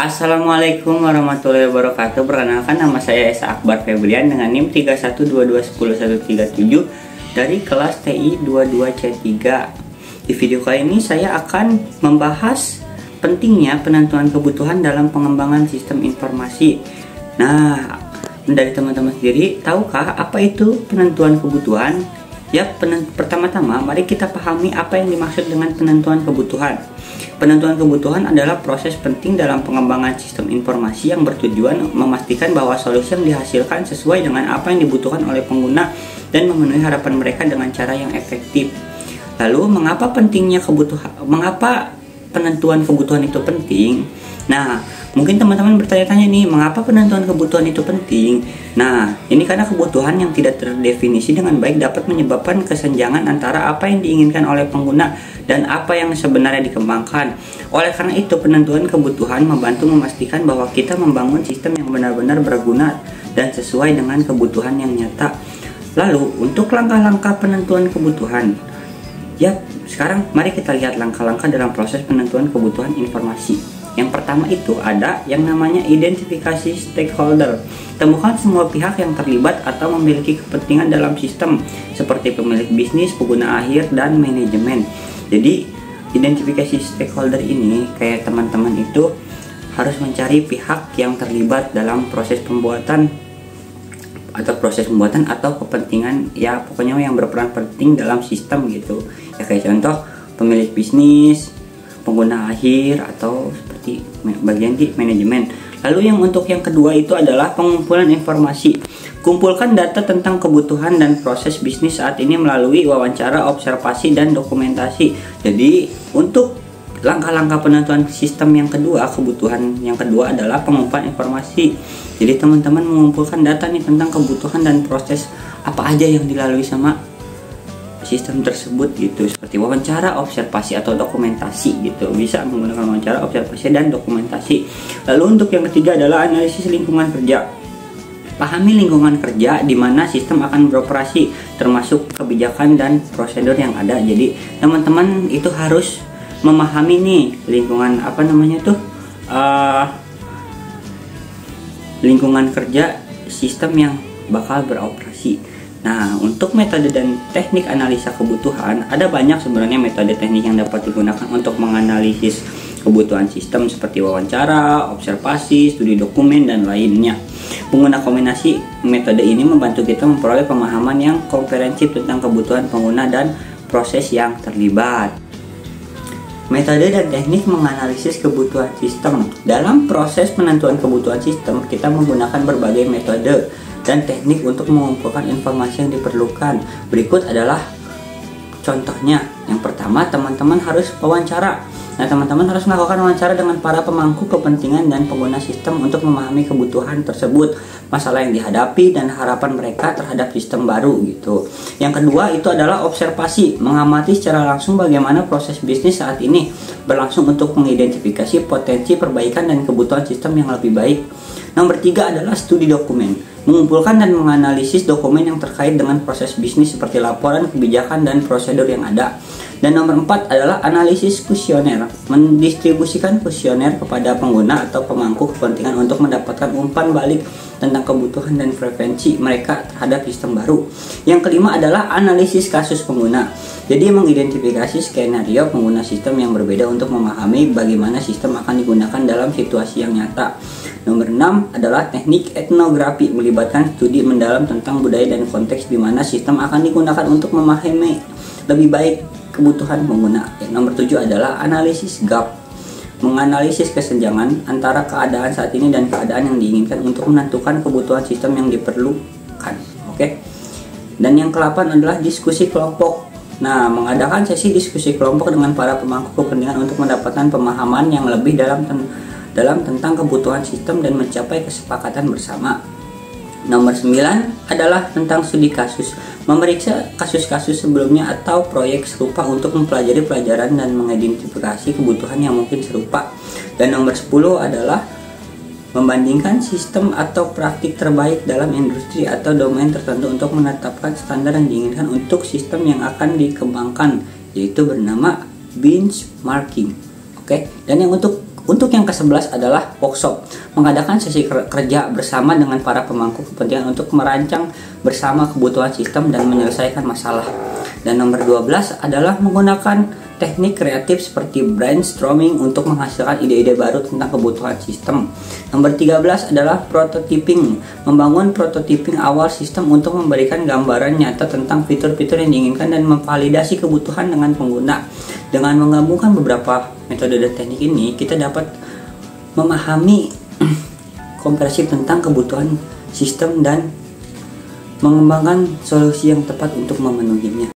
Assalamualaikum warahmatullahi wabarakatuh. Perkenalkan, nama saya Esa Akbar Febrian dengan NIM 3122101137 dari kelas TI 22C3. Di video kali ini saya akan membahas pentingnya penentuan kebutuhan dalam pengembangan sistem informasi. Nah, dari teman-teman sendiri, tahukah apa itu penentuan kebutuhan? Ya, pertama-tama mari kita pahami apa yang dimaksud dengan penentuan kebutuhan. Penentuan kebutuhan adalah proses penting dalam pengembangan sistem informasi yang bertujuan memastikan bahwa solusi yang dihasilkan sesuai dengan apa yang dibutuhkan oleh pengguna dan memenuhi harapan mereka dengan cara yang efektif. Lalu, mengapa penentuan kebutuhan itu penting? Nah, mungkin teman-teman bertanya-tanya nih, mengapa penentuan kebutuhan itu penting? Nah, ini karena kebutuhan yang tidak terdefinisi dengan baik dapat menyebabkan kesenjangan antara apa yang diinginkan oleh pengguna dan apa yang sebenarnya dikembangkan. Oleh karena itu, penentuan kebutuhan membantu memastikan bahwa kita membangun sistem yang benar-benar berguna dan sesuai dengan kebutuhan yang nyata. Lalu, untuk langkah-langkah penentuan kebutuhan, ya, sekarang mari kita lihat langkah-langkah dalam proses penentuan kebutuhan informasi. Yang pertama itu ada yang namanya identifikasi stakeholder. Temukan semua pihak yang terlibat atau memiliki kepentingan dalam sistem, seperti pemilik bisnis, pengguna akhir, dan manajemen. Jadi, identifikasi stakeholder ini kayak teman-teman itu harus mencari pihak yang terlibat dalam proses pembuatan atau kepentingan, ya pokoknya yang berperan penting dalam sistem gitu. Ya kayak contoh pemilik bisnis, pengguna akhir, atau seperti bagian di manajemen. Lalu untuk yang kedua itu adalah pengumpulan informasi. Kumpulkan data tentang kebutuhan dan proses bisnis saat ini melalui wawancara, observasi, dan dokumentasi. Jadi untuk langkah-langkah penentuan sistem yang kedua, kebutuhan yang kedua adalah pengumpulan informasi. Jadi teman-teman mengumpulkan data nih tentang kebutuhan dan proses apa aja yang dilalui sama sistem tersebut gitu, seperti wawancara, observasi, atau dokumentasi gitu. Bisa menggunakan wawancara, observasi, dan dokumentasi. Lalu untuk yang ketiga adalah analisis lingkungan kerja. Pahami lingkungan kerja di mana sistem akan beroperasi, termasuk kebijakan dan prosedur yang ada. Jadi teman-teman itu harus memahami nih lingkungan lingkungan kerja sistem yang bakal beroperasi. Nah, untuk metode dan teknik analisa kebutuhan, ada banyak sebenarnya metode teknik yang dapat digunakan untuk menganalisis kebutuhan sistem, seperti wawancara, observasi, studi dokumen, dan lainnya. Pengguna kombinasi metode ini membantu kita memperoleh pemahaman yang komprehensif tentang kebutuhan pengguna dan proses yang terlibat. Metode dan teknik menganalisis kebutuhan sistem. Dalam proses penentuan kebutuhan sistem, kita menggunakan berbagai metode dan teknik untuk mengumpulkan informasi yang diperlukan. Berikut adalah contohnya. Yang pertama, teman-teman harus wawancara. Nah, teman-teman harus melakukan wawancara dengan para pemangku kepentingan dan pengguna sistem untuk memahami kebutuhan tersebut, masalah yang dihadapi, dan harapan mereka terhadap sistem baru gitu. Yang kedua itu adalah observasi, mengamati secara langsung bagaimana proses bisnis saat ini berlangsung untuk mengidentifikasi potensi perbaikan dan kebutuhan sistem yang lebih baik. Nomor 3 adalah studi dokumen, mengumpulkan dan menganalisis dokumen yang terkait dengan proses bisnis seperti laporan, kebijakan, dan prosedur yang ada. Dan nomor 4 adalah analisis kuesioner, mendistribusikan kuesioner kepada pengguna atau pemangku kepentingan untuk mendapatkan umpan balik tentang kebutuhan dan preferensi mereka terhadap sistem baru. Yang kelima adalah analisis kasus pengguna. Jadi mengidentifikasi skenario pengguna sistem yang berbeda untuk memahami bagaimana sistem akan digunakan dalam situasi yang nyata. Nomor 6 adalah teknik etnografi, melibatkan studi mendalam tentang budaya dan konteks di mana sistem akan digunakan untuk memahami lebih baik kebutuhan pengguna. Nomor 7 adalah analisis gap, menganalisis kesenjangan antara keadaan saat ini dan keadaan yang diinginkan untuk menentukan kebutuhan sistem yang diperlukan. Oke. Dan yang ke-8 adalah diskusi kelompok. Nah, mengadakan sesi diskusi kelompok dengan para pemangku kepentingan untuk mendapatkan pemahaman yang lebih dalam tentang kebutuhan sistem dan mencapai kesepakatan bersama. Nomor 9 adalah tentang studi kasus, memeriksa kasus-kasus sebelumnya atau proyek serupa untuk mempelajari pelajaran dan mengidentifikasi kebutuhan yang mungkin serupa. Dan nomor 10 adalah membandingkan sistem atau praktik terbaik dalam industri atau domain tertentu untuk menetapkan standar yang diinginkan untuk sistem yang akan dikembangkan, yaitu bernama benchmarking. Oke. Dan yang untuk Untuk yang ke-11 adalah workshop, mengadakan sesi kerja bersama dengan para pemangku kepentingan untuk merancang bersama kebutuhan sistem dan menyelesaikan masalah. Dan nomor 12 adalah menggunakan teknik kreatif seperti brainstorming untuk menghasilkan ide-ide baru tentang kebutuhan sistem. Nomor 13 adalah prototyping, membangun prototyping awal sistem untuk memberikan gambaran nyata tentang fitur-fitur yang diinginkan dan memvalidasi kebutuhan dengan pengguna. Dengan menggabungkan beberapa metode dan teknik ini, kita dapat memahami komprehensif tentang kebutuhan sistem dan mengembangkan solusi yang tepat untuk memenuhinya.